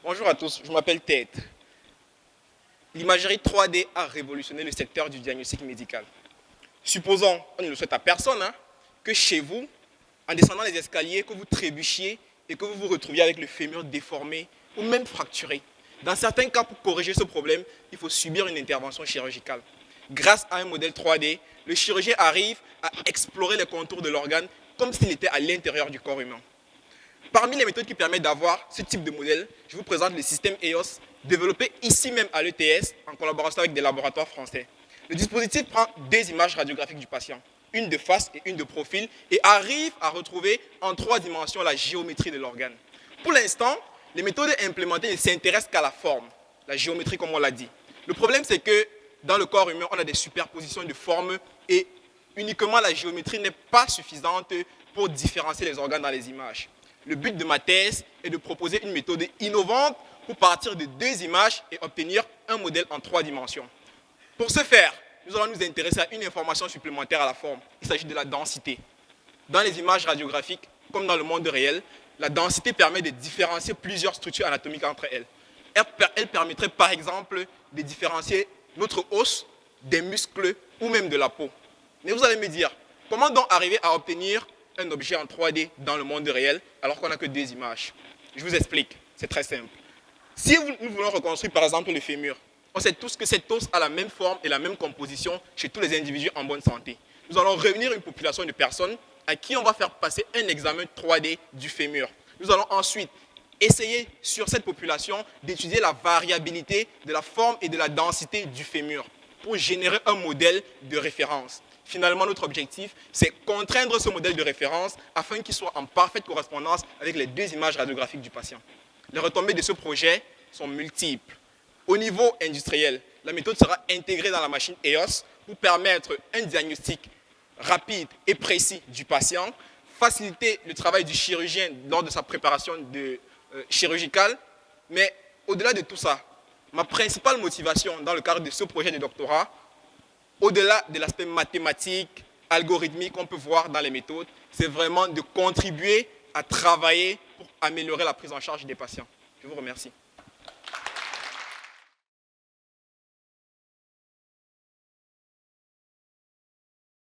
Bonjour à tous, je m'appelle Ted. L'imagerie 3D a révolutionné le secteur du diagnostic médical. Supposons, on ne le souhaite à personne, que chez vous, en descendant les escaliers, que vous trébuchiez et que vous vous retrouviez avec le fémur déformé ou même fracturé. Dans certains cas, pour corriger ce problème, il faut subir une intervention chirurgicale. Grâce à un modèle 3D, le chirurgien arrive à explorer les contours de l'organe comme s'il était à l'intérieur du corps humain. Parmi les méthodes qui permettent d'avoir ce type de modèle, je vous présente le système EOS, développé ici même à l'ETS en collaboration avec des laboratoires français. Le dispositif prend deux images radiographiques du patient, une de face et une de profil, et arrive à retrouver en 3 dimensions la géométrie de l'organe. Pour l'instant, les méthodes implémentées ne s'intéressent qu'à la forme, la géométrie comme on l'a dit. Le problème, c'est que dans le corps humain, on a des superpositions de formes et uniquement la géométrie n'est pas suffisante pour différencier les organes dans les images. Le but de ma thèse est de proposer une méthode innovante pour partir de 2 images et obtenir un modèle en 3 dimensions. Pour ce faire, nous allons nous intéresser à une information supplémentaire à la forme. Il s'agit de la densité. Dans les images radiographiques, comme dans le monde réel, la densité permet de différencier plusieurs structures anatomiques entre elles. Elle permettrait par exemple de différencier notre os des muscles ou même de la peau. Mais vous allez me dire, comment donc arriver à obtenir un objet en 3D dans le monde réel alors qu'on n'a que 2 images? Je vous explique, c'est très simple. Si nous voulons reconstruire par exemple le fémur, on sait tous que cet os a la même forme et la même composition chez tous les individus en bonne santé. Nous allons réunir une population de personnes à qui on va faire passer un examen 3D du fémur. Nous allons ensuite essayer sur cette population d'étudier la variabilité de la forme et de la densité du fémur pour générer un modèle de référence. Finalement, notre objectif, c'est contraindre ce modèle de référence afin qu'il soit en parfaite correspondance avec les 2 images radiographiques du patient. Les retombées de ce projet sont multiples. Au niveau industriel, la méthode sera intégrée dans la machine EOS pour permettre un diagnostic rapide et précis du patient, faciliter le travail du chirurgien lors de sa préparation chirurgicale. Mais au-delà de tout ça, ma principale motivation dans le cadre de ce projet de doctorat, au-delà de l'aspect mathématique, algorithmique qu'on peut voir dans les méthodes, c'est vraiment de contribuer à travailler pour améliorer la prise en charge des patients. Je vous remercie.